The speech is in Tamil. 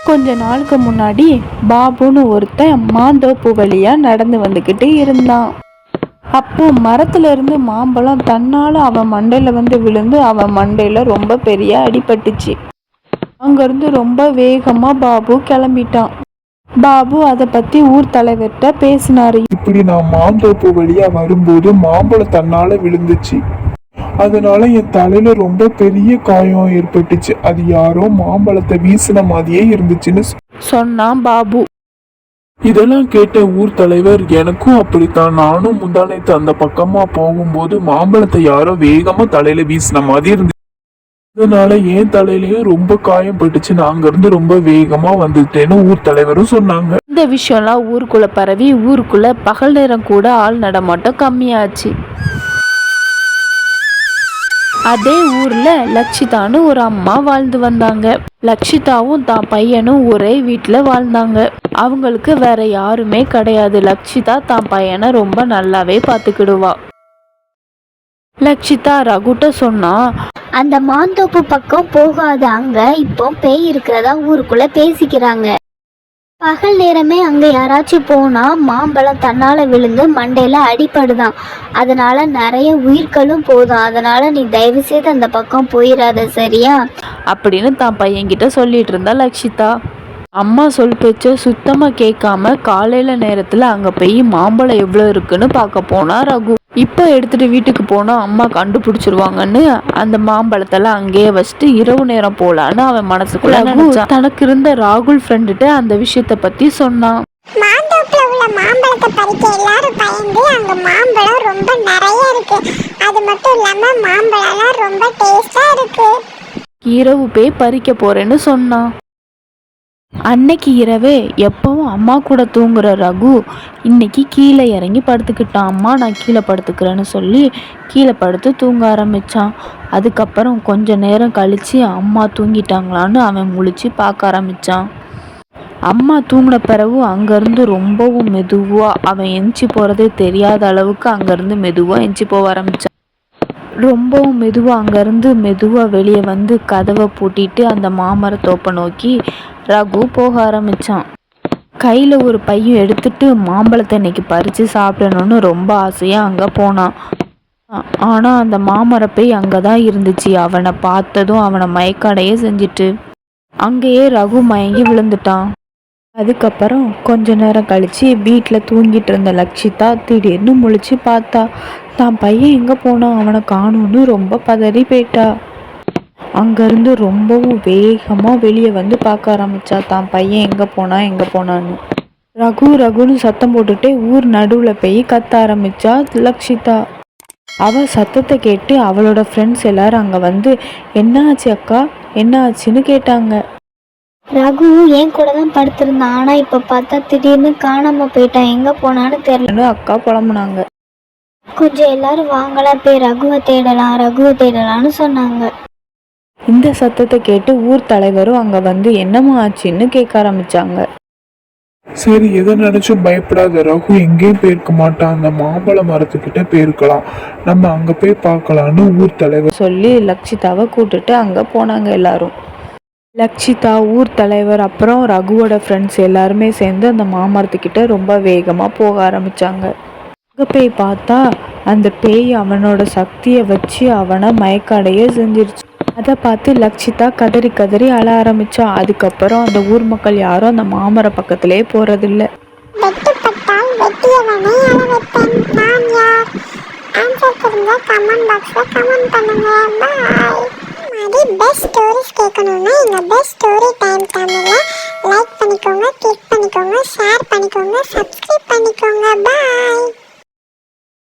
கொஞ்ச நாளுக்கு முன்னாடி பாபுன்னு ஒருத்தன் மாந்தோப்பு வழியா நடந்து வந்துக்கிட்டு இருந்தான். அப்போ மரத்துல இருந்து மாம்பழம் தன்னால அவன் மண்டையில வந்து விழுந்து அவன் மண்டையில ரொம்ப பெரிய அடிபட்டுச்சு. அங்கிருந்து ரொம்ப வேகமா பாபு கிளம்பிட்டான். பாபு அதை பத்தி ஊர் தலைவர்கிட்ட பேசினாரு. இப்படி நான் மாந்தோப்பு வழியா வரும்போது மாம்பழம் தன்னால விழுந்துச்சு. அதனால என் தலையில ரொம்ப பெரிய காயம் ஏற்பட்டுச்சு. அது யாரோ மாம்பழத்தை வீசின மாதிரியே இருந்துச்சுன்னு சொன்னான் பாபு. இதெல்லாம் கேட்ட ஊர் தலைவர், எனக்கும் அப்படித்தான், நானும் முந்தானத்து அந்த பக்கமா போகும்போது மாம்பழத்தை யாரோ வேகமா தலையில வீசின மாதிரி இருந்துச்சு. அதனால என் தலையிலயும் ரொம்ப காயம் பட்டுச்சு. நான் அங்கிருந்து ரொம்ப வேகமா வந்துட்டேன்னு ஊர் தலைவரும் சொன்னாங்க. இந்த விஷயம்லாம் ஊருக்குள்ள பரவி ஊருக்குள்ள பகல் நேரம் கூட ஆள் நடமாட்டம் கம்மியாச்சு. அதே ஊர்ல லக்ஷிதான்னு ஒரு அம்மா வாழ்ந்து வந்தாங்க. லக்ஷிதாவும் தான் பையனும் ஒரே வீட்டுல வாழ்ந்தாங்க. அவங்களுக்கு வேற யாருமே கிடையாது. லக்ஷிதா தான் பையனை ரொம்ப நல்லாவே பார்த்துக்கிடுவா. லக்ஷிதா ரகுட்ட சொன்னா, அந்த மாந்தோப்பு பக்கம் போகாத, அங்க இப்போ பேய் இருக்கிறதா ஊருக்குள்ள பேசிக்கிறாங்க. பகல் நேரமே அங்க யாராச்சும் போனா மாம்பழம் தன்னால விழுந்து மண்டையில அடிபடுதான். அதனால நிறைய உயிர்களும் போதும். அதனால நீ தயவு செய்து அந்த பக்கம் போயிடாத, சரியா அப்படின்னு தான் பையன்கிட்ட சொல்லிட்டு இருந்தா லக்ஷிதா. அம்மா சொல் பேச்ச சுத்தமா கேட்காம காலையில நேரத்துல அங்க போய் மாம்பழம் எவ்வளவு இருக்குன்னு பார்க்க போனா ரகு. இப்போ எடுத்துட்டு வீட்டுக்கு போனா அம்மா கண்டுபிடிச்சிருவாங்கன்னு அந்த மாம்பழத்தெல்லாம் அங்கேயே வச்சுட்டு இரவு நேரம் போலான்னு அவன் மனசுக்குள்ள நினைச்சான். தனக்கு இருந்த ராகுல் ஃப்ரெண்டுகிட்ட அந்த விஷயத்த பத்தி சொன்னான். மாந்தோப்புல உள்ள மாம்பழத்தை பறிக்க எல்லாரும் பயந்து அங்க மாம்பழம் ரொம்ப நிறைய இருக்கு. அது மட்டும் இல்லாம மாம்பழம் ரொம்ப டேஸ்டா இருக்கு. இரவு போய் பறிக்க போறேன்னு சொன்னான். அன்னைக்கு இரவே எப்பவும் அம்மா கூட தூங்குற ரகு இன்னைக்கு கீழே இறங்கி படுத்துக்கிட்டான். அம்மா நான் கீழே படுத்துக்கிறேன்னு சொல்லி கீழே படுத்து தூங்க ஆரம்பிச்சான். அதுக்கப்புறம் கொஞ்ச நேரம் கழிச்சு அம்மா தூங்கிட்டாங்களான்னு அவன் முழிச்சு பார்க்க ஆரம்பிச்சான். அம்மா தூங்கின பிறகு அங்கேருந்து ரொம்பவும் மெதுவாக அவன் எஞ்சி போகிறதே தெரியாத அளவுக்கு அங்கேருந்து மெதுவாக எஞ்சி போக ஆரம்பித்தான். ரொம்பவும் மெதுவாக அங்கேருந்து மெதுவாக வெளியே வந்து கதவை பூட்டிட்டு அந்த மாமரத்தோப்பை நோக்கி ரகு போக ஆரம்பித்தான். கையில் ஒரு பையன் எடுத்துட்டு மாம்பழத்தை இன்னைக்கு பறித்து சாப்பிடணும்னு ரொம்ப ஆசையாக அங்கே போனான். ஆனால் அந்த மாமரப்பை அங்கே தான் இருந்துச்சு. அவனை பார்த்ததும் அவனை மயக்காடையே செஞ்சிட்டு அங்கேயே ரகு மயங்கி விழுந்துட்டான். அதுக்கப்புறம் கொஞ்ச நேரம் கழிச்சு வீட்டில் தூங்கிட்டு இருந்த லக்ஷிதா திடீர்னு முழிச்சு பார்த்தா. தான் பையன் எங்கே போனான், அவனை காணும்னு ரொம்ப பதறி போயிட்டா. அங்கேருந்து ரொம்பவும் வேகமாக வெளியே வந்து பார்க்க ஆரம்பிச்சா. தான் பையன் எங்கே போனான்னு. ரகு ரகுன்னு சத்தம் போட்டுட்டே ஊர் நடுவில் போய் கத்த ஆரம்பிச்சா லக்ஷிதா. அவள் சத்தத்தை கேட்டு அவளோட ஃப்ரெண்ட்ஸ் எல்லாரும் அங்கே வந்து என்ன ஆச்சு அக்கா, என்ன ஆச்சுன்னு கேட்டாங்க. ரகு என் கூட தான் படுத்திருந்தான். ஆனா இப்ப பார்த்தா திடீர்னு காணாம போயிட்டான். எங்க போனான்னு தெரியல அக்கா புலம்புனாங்க. கொஞ்சம் எல்லாரும் வாங்கலாம் போய் ரகுவை தேடலாம்னு சொன்னாங்க. இந்த சத்தத்தை கேட்டு ஊர் தலைவரும் அங்க வந்து என்னமா ஆச்சுன்னு கேட்க ஆரம்பிச்சாங்க. சரி, எதை நினைச்சும் பயப்படாத, ரகு எங்கேயும் போயிருக்க மாட்டான், அந்த மாம்பழ மரத்துக்கிட்ட போயிருக்கலாம், நம்ம அங்க போய் பார்க்கலான்னு ஊர் தலைவர் சொல்லி லக்ஷிதாவை கூட்டுட்டு அங்க போனாங்க எல்லாரும். லக்ஷிதா, ஊர் தலைவர், அப்புறம் ரகுவோட ஃப்ரெண்ட்ஸ் எல்லாருமே சேர்ந்து அந்த மாமரத்துக்கிட்ட ரொம்ப வேகமாக போக ஆரம்பித்தாங்க. அங்கே போய் பார்த்தா அந்த பேய் அவனோட சக்தியை வச்சு அவனை மயக்காடையே செஞ்சிருச்சு. அதை பார்த்து லக்ஷிதா கதறி கதறி அழ ஆரம்பித்தா. அதுக்கப்புறம் அந்த ஊர் மக்கள் யாரும் அந்த மாமர பக்கத்திலே போகிறதில்ல. பெஸ்ட் ஸ்டோரிஸ் கேட்கணும்னா எங்க பெஸ்ட் ஸ்டோரி டைம் சேனலை லைக் பண்ணிக்கோங்க, கிளிக் பண்ணிக்கோங்க, ஷேர் பண்ணிக்கோங்க, சப்ஸ்கிரைப் பண்ணிக்கோங்க. பாய்.